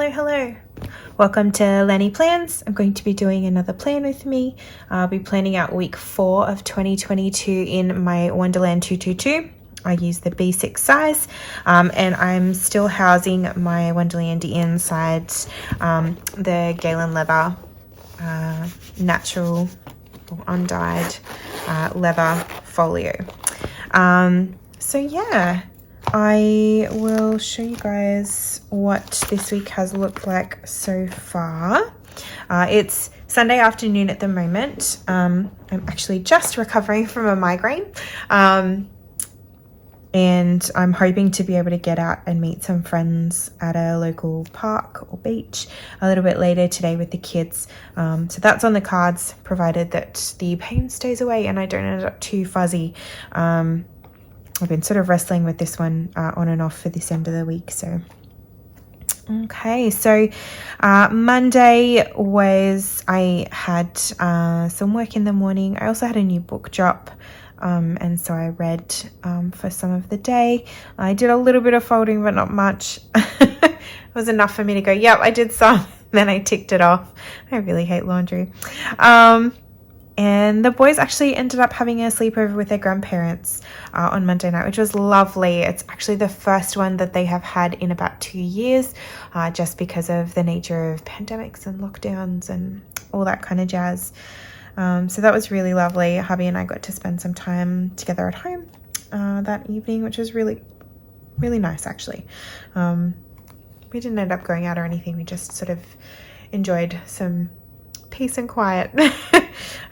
Hello. Welcome to Nati Plans. I'm going to be doing another plan with me. I'll be planning out week 4 of 2022 in my Wonderland222. I use the B6 size, and I'm still housing my Wonderlandy inside the Galen Leather natural or undyed leather folio. So yeah, I will show you guys what this week has looked like so far. It's Sunday afternoon at the moment. I'm actually just recovering from a migraine. And I'm hoping to be able to get out and meet some friends at a local park or beach a little bit later today with the kids. So that's on the cards, provided that the pain stays away and I don't end up too fuzzy. I've been sort of wrestling with this one on and off for this end of the week. So, okay. So Monday was, I had some work in the morning. I also had a new book drop. And so I read for some of the day. I did a little bit of folding, but not much. It was enough for me to go, yep, I did some. Then I ticked it off. I really hate laundry. And the boys actually ended up having a sleepover with their grandparents on Monday night, which was lovely. It's actually the first one that they have had in about 2 years, just because of the nature of pandemics and lockdowns and all that kind of jazz. So that was really lovely. Hubby and I got to spend some time together at home that evening, which was really, really nice, actually. We didn't end up going out or anything. We just sort of enjoyed some peace and quiet.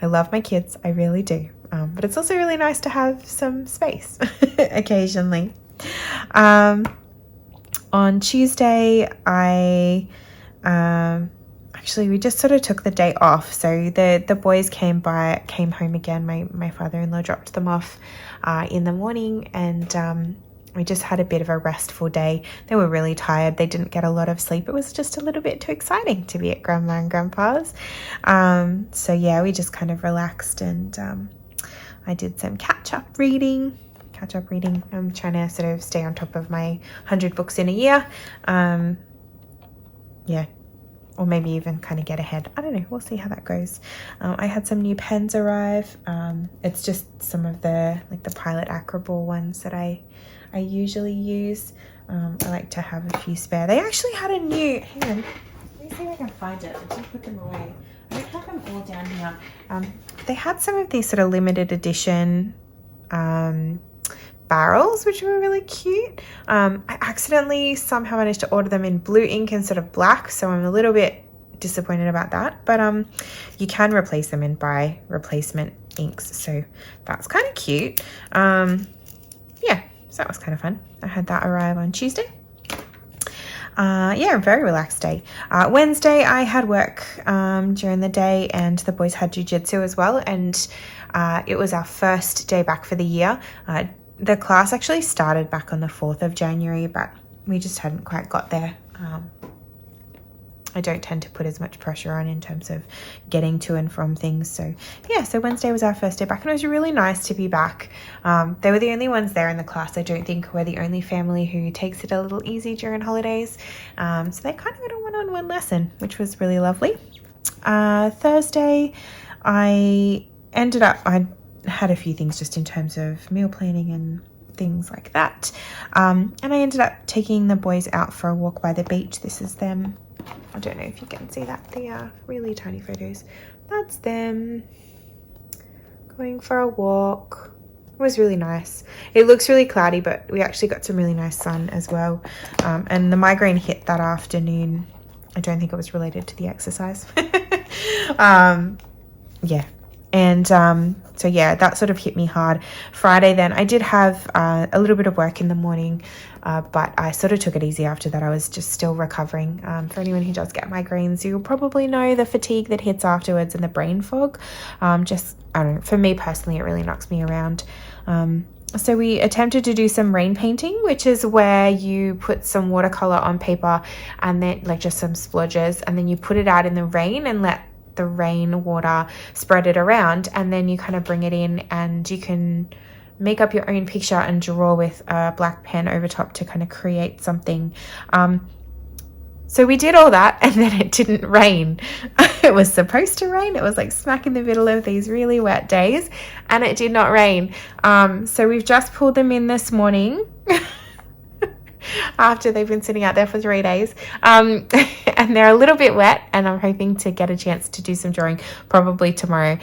I love my kids. I really do. But it's also really nice to have some space occasionally. On Tuesday, actually, we just sort of took the day off. So the boys came home again. My father-in-law dropped them off in the morning, and we just had a bit of a restful day. They were really tired. They didn't get a lot of sleep. It was just a little bit too exciting to be at Grandma and Grandpa's. So yeah, we just kind of relaxed, and I did some catch-up reading. I'm trying to sort of stay on top of my 100 books in a year. Yeah. Or maybe even kind of get ahead. I don't know. We'll see how that goes. I had some new pens arrive. It's just some of the Pilot Acroball ones that I usually use. I like to have a few spare. They actually had a new, hang on, let me see if I can find it. I just put them away. I don't have them all down here. They had some of these sort of limited edition barrels, which were really cute. I accidentally somehow managed to order them in blue ink instead of black, so I'm a little bit disappointed about that, but you can replace them and buy replacement inks, so that's kind of cute. Yeah, so that was kind of fun. I had that arrive on Tuesday. Yeah, very relaxed day. Wednesday I had work during the day, and the boys had jiu-jitsu as well, and it was our first day back for the year. The class actually started back on the 4th of January, but we just hadn't quite got there. I don't tend to put as much pressure on in terms of getting to and from things. So yeah, so Wednesday was our first day back, and it was really nice to be back. They were the only ones there in the class. I don't think we're the only family who takes it a little easy during holidays. So they kind of got a one-on-one lesson, which was really lovely. Thursday, I had a few things just in terms of meal planning and things like that. And I ended up taking the boys out for a walk by the beach. This is them. I don't know if you can see that. They are really tiny photos. That's them going for a walk. It was really nice. It looks really cloudy, but we actually got some really nice sun as well. And the migraine hit that afternoon. I don't think it was related to the exercise. Yeah. And so yeah, that sort of hit me hard. Friday then, I did have a little bit of work in the morning, but I sort of took it easy after that. I was just still recovering. For anyone who does get migraines, you'll probably know the fatigue that hits afterwards and the brain fog. I don't know, for me personally, it really knocks me around. So we attempted to do some rain painting, which is where you put some watercolor on paper and then just some splodges, and then you put it out in the rain and let the rain water spread it around, and then you kind of bring it in and you can make up your own picture and draw with a black pen over top to kind of create something. So we did all that, and then it didn't rain. It was supposed to rain. It was like smack in the middle of these really wet days, and it did not rain. So we've just pulled them in this morning after they've been sitting out there for 3 days. And they're a little bit wet, and I'm hoping to get a chance to do some drawing probably tomorrow.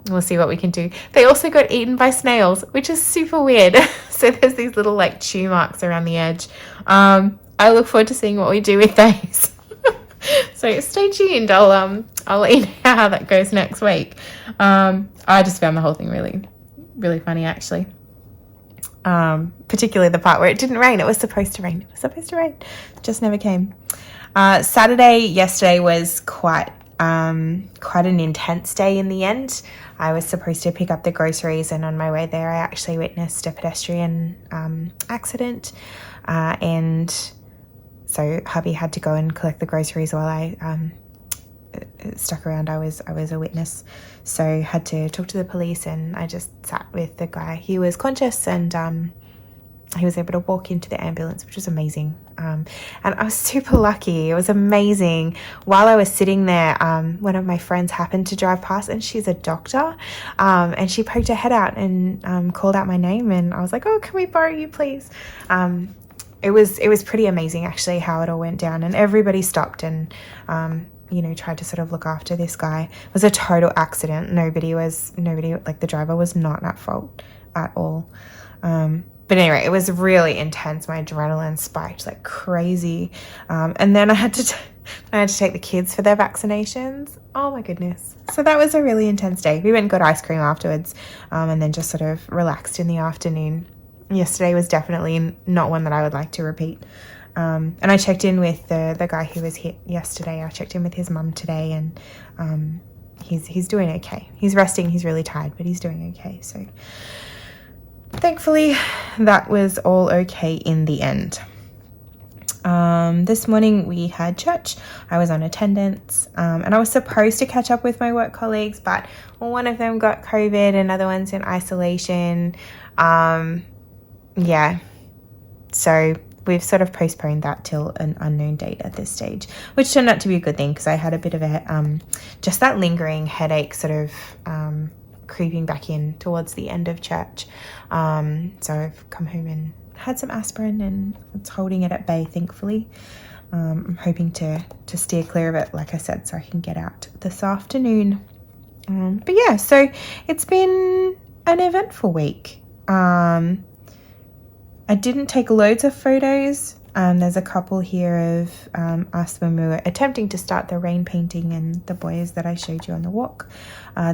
We'll see what we can do. They also got eaten by snails, which is super weird. So there's these little like chew marks around the edge. I look forward to seeing what we do with those. So stay tuned. I'll let you know how that goes next week. I just found the whole thing really, really funny, actually. Particularly the part where it didn't rain. It was supposed to rain. It was supposed to rain. It just never came. Yesterday was quite an intense day in the end. I was supposed to pick up the groceries, and on my way there I actually witnessed a pedestrian accident, and so hubby had to go and collect the groceries while I stuck around. I was a witness, so had to talk to the police, and I just sat with the guy. He was conscious, and he was able to walk into the ambulance, which was amazing. And I was super lucky. It was amazing. While I was sitting there, one of my friends happened to drive past, and she's a doctor, and she poked her head out and called out my name, and I was like, oh, can we borrow you, please? It was pretty amazing, actually, how it all went down, and everybody stopped and tried to sort of look after this guy. It was a total accident. Nobody, like the driver was not at fault at all. But anyway, it was really intense. My adrenaline spiked like crazy. And then I had to take the kids for their vaccinations. Oh my goodness. So that was a really intense day. We went and got ice cream afterwards, and then just sort of relaxed in the afternoon. Yesterday was definitely not one that I would like to repeat. And I checked in with the guy who was hit yesterday. I checked in with his mum today, and he's doing okay. He's resting. He's really tired, but he's doing okay. So thankfully that was all okay in the end. This morning we had church. I was on attendance, and I was supposed to catch up with my work colleagues, but one of them got COVID, another one's in isolation. So we've sort of postponed that till an unknown date at this stage, which turned out to be a good thing, because I had a bit of a just that lingering headache sort of creeping back in towards the end of church. So I've come home and had some aspirin, and it's holding it at bay, thankfully. I'm hoping to steer clear of it, like I said, so I can get out this afternoon. But yeah, so it's been an eventful week. I didn't take loads of photos. There's a couple here of us when we were attempting to start the rain painting, and the boys that I showed you on the walk.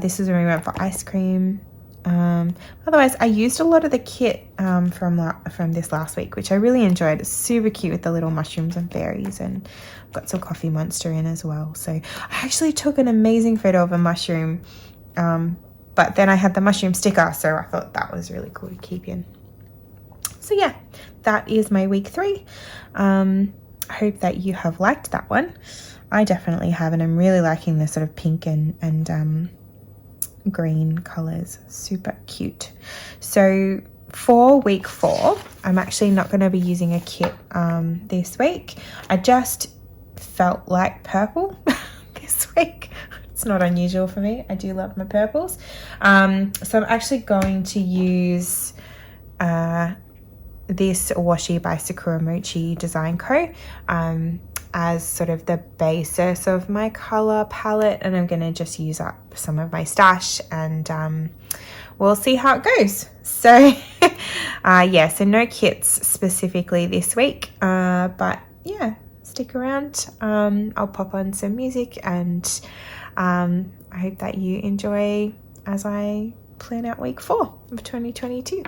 This is when we went for ice cream. Otherwise, I used a lot of the kit from this last week, which I really enjoyed. It's super cute with the little mushrooms and fairies, and I've got some Coffee Monster in as well. So I actually took an amazing photo of a mushroom, but then I had the mushroom sticker, so I thought that was really cool to keep in. So yeah, that is my week 3. I hope that you have liked that one. I definitely have, and I'm really liking the sort of pink and green colors. Super cute. So for week 4, I'm actually not going to be using a kit this week. I just felt like purple this week. It's not unusual for me. I do love my purples. So I'm actually going to use this washi by Sakura Mochi Design Co. As sort of the basis of my color palette, and I'm going to just use up some of my stash, and we'll see how it goes. So so no kits specifically this week, but yeah, stick around. I'll pop on some music, and I hope that you enjoy as I plan out week 4 of 2022.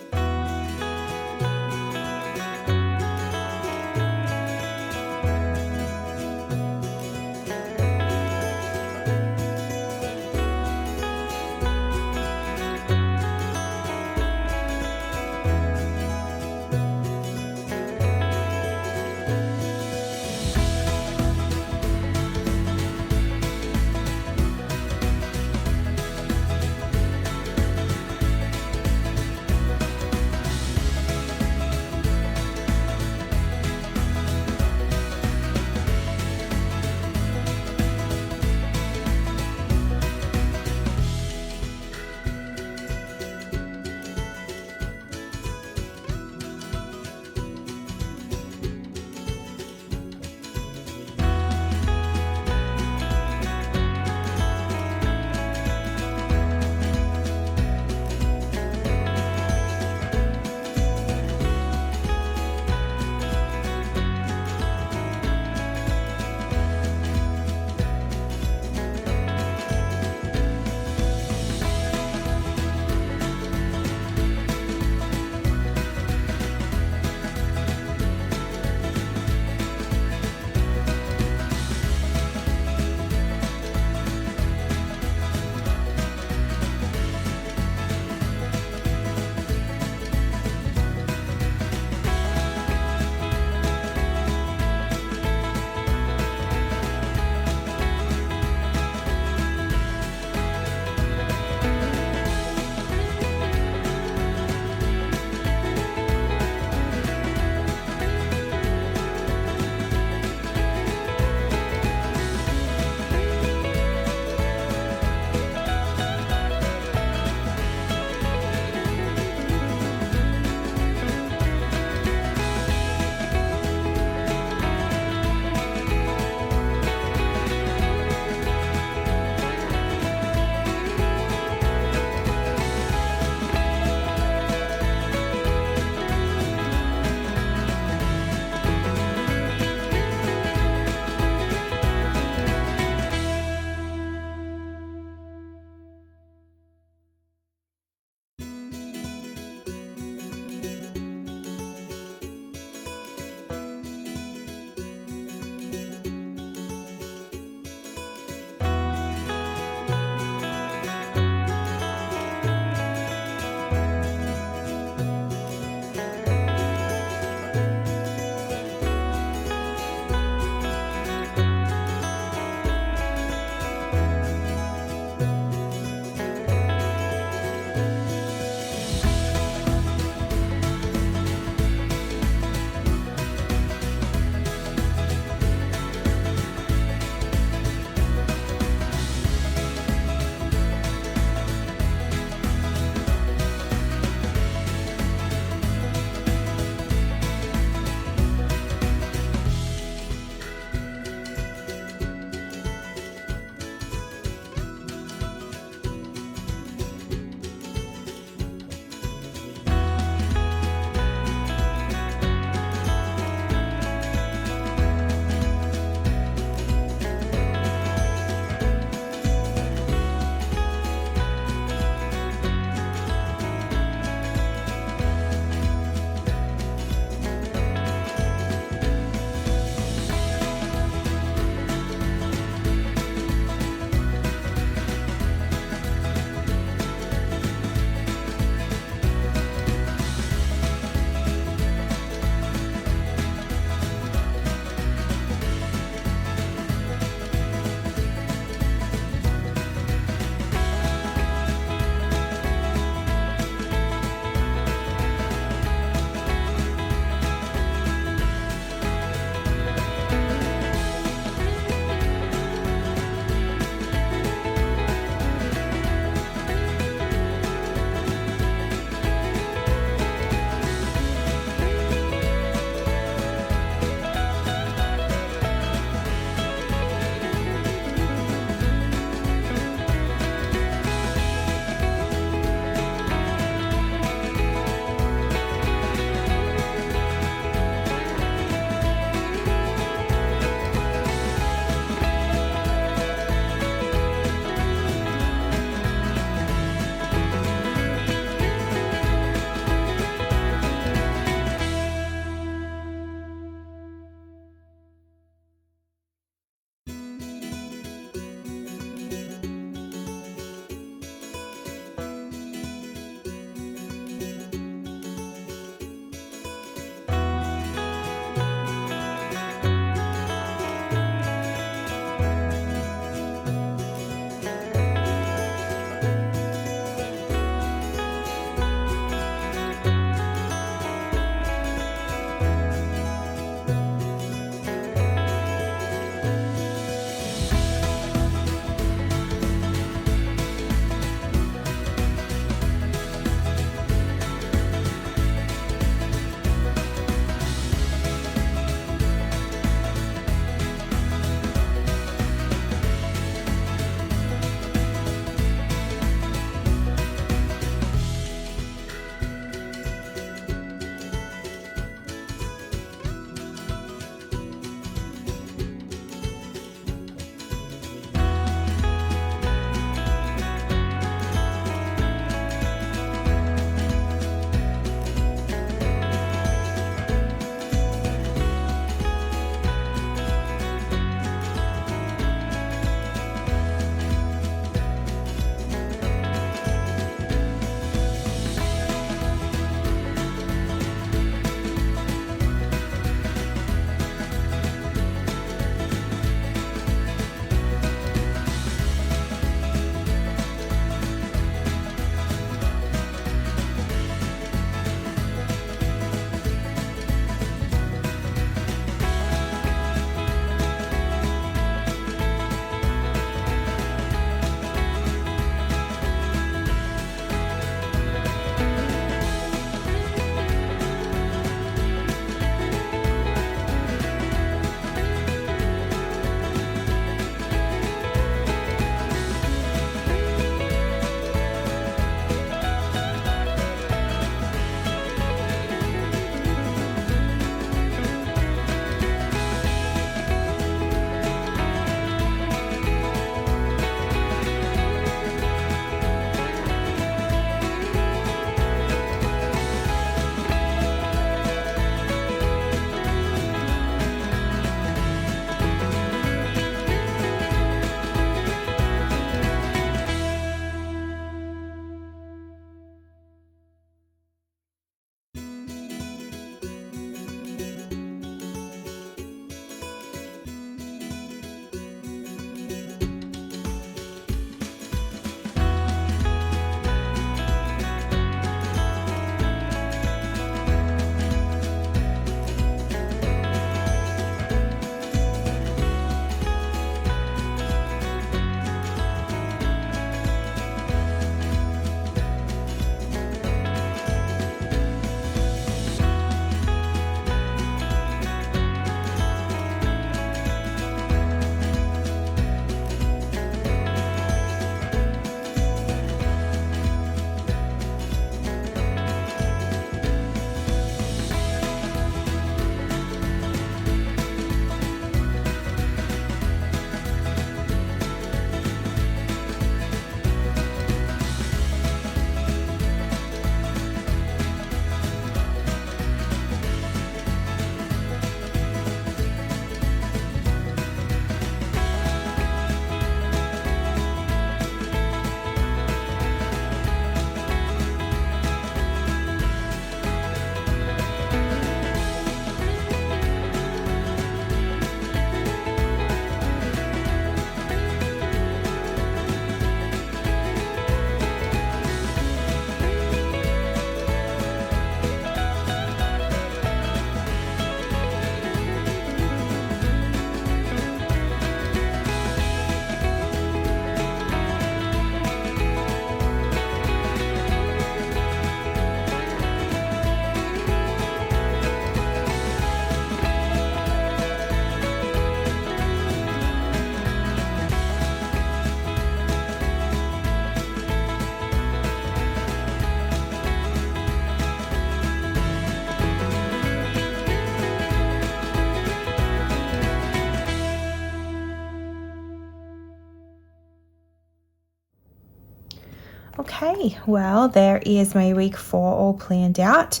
Okay, well, there is my week 4 all planned out.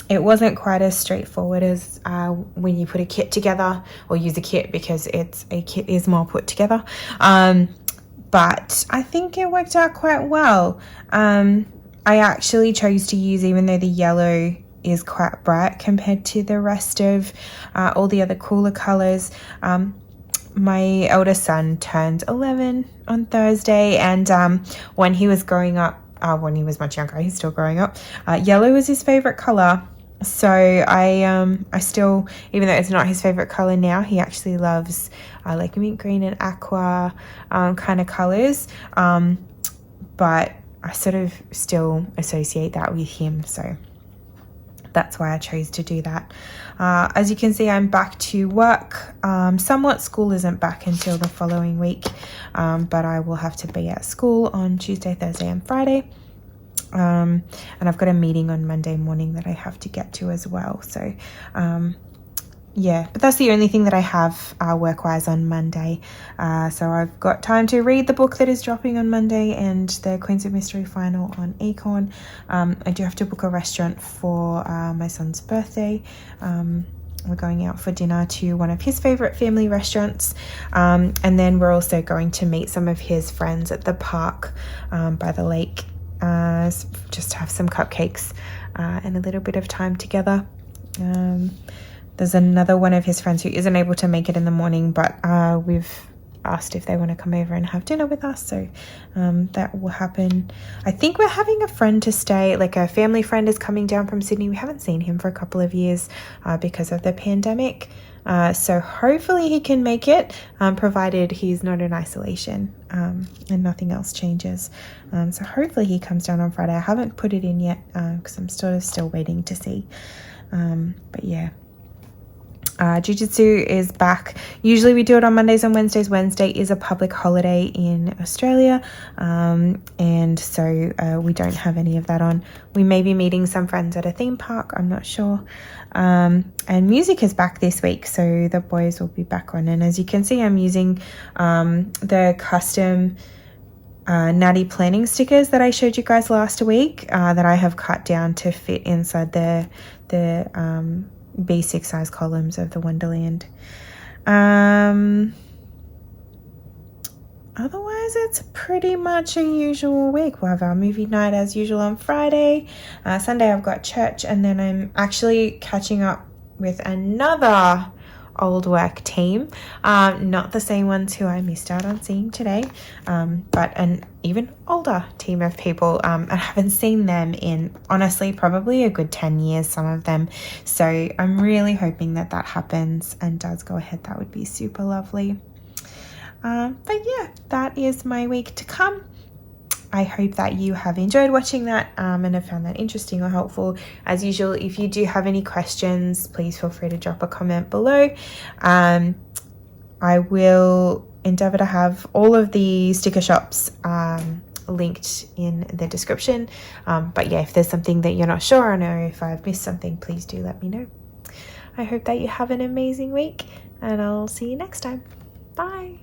It wasn't quite as straightforward as when you put a kit together, or use a kit, because a kit is more put together. But I think it worked out quite well. I actually chose to use, even though the yellow is quite bright compared to the rest of all the other cooler colors. My eldest son turned 11 on Thursday, and when he was growing up, when he was much younger, he's still growing up, yellow was his favorite color. So I still, even though it's not his favorite color now, he actually loves like mint green and aqua kind of colors. But I sort of still associate that with him, so that's why I chose to do that. As you can see, I'm back to work. Somewhat, school isn't back until the following week, but I will have to be at school on Tuesday, Thursday and Friday. And I've got a meeting on Monday morning that I have to get to as well. So yeah, but that's the only thing that I have work-wise on Monday. So I've got time to read the book that is dropping on Monday and the Queens of Mystery final on Acorn. I do have to book a restaurant for my son's birthday. We're going out for dinner to one of his favorite family restaurants. And then we're also going to meet some of his friends at the park by the lake, just to have some cupcakes and a little bit of time together. There's another one of his friends who isn't able to make it in the morning, but we've asked if they want to come over and have dinner with us, so that will happen. I think we're having a friend to stay, like a family friend is coming down from Sydney. We haven't seen him for a couple of years because of the pandemic, so hopefully he can make it, provided he's not in isolation and nothing else changes. So hopefully he comes down on Friday. I haven't put it in yet because I'm still waiting to see, but yeah. Jiu-Jitsu is back. Usually we do it on Mondays and Wednesdays. Wednesday is a public holiday in Australia, and so we don't have any of that on. We may be meeting some friends at a theme park, I'm not sure. And music is back this week, so the boys will be back on. And as you can see, I'm using the custom Nati Planning stickers that I showed you guys last week, that I have cut down to fit inside the basic size columns of the Wonderland. Otherwise it's pretty much a usual week. We'll have our movie night as usual on Friday. Sunday I've got church, and then I'm actually catching up with another old work team, not the same ones who I missed out on seeing today, but an even older team of people. I haven't seen them in, honestly, probably a good 10 years, some of them, so I'm really hoping that happens and does go ahead. That would be super lovely. But yeah, that is my week to come. I hope that you have enjoyed watching that and have found that interesting or helpful. As usual, if you do have any questions, please feel free to drop a comment below. I will endeavour to have all of the sticker shops linked in the description. But yeah, if there's something that you're not sure on, or if I've missed something, please do let me know. I hope that you have an amazing week, and I'll see you next time. Bye.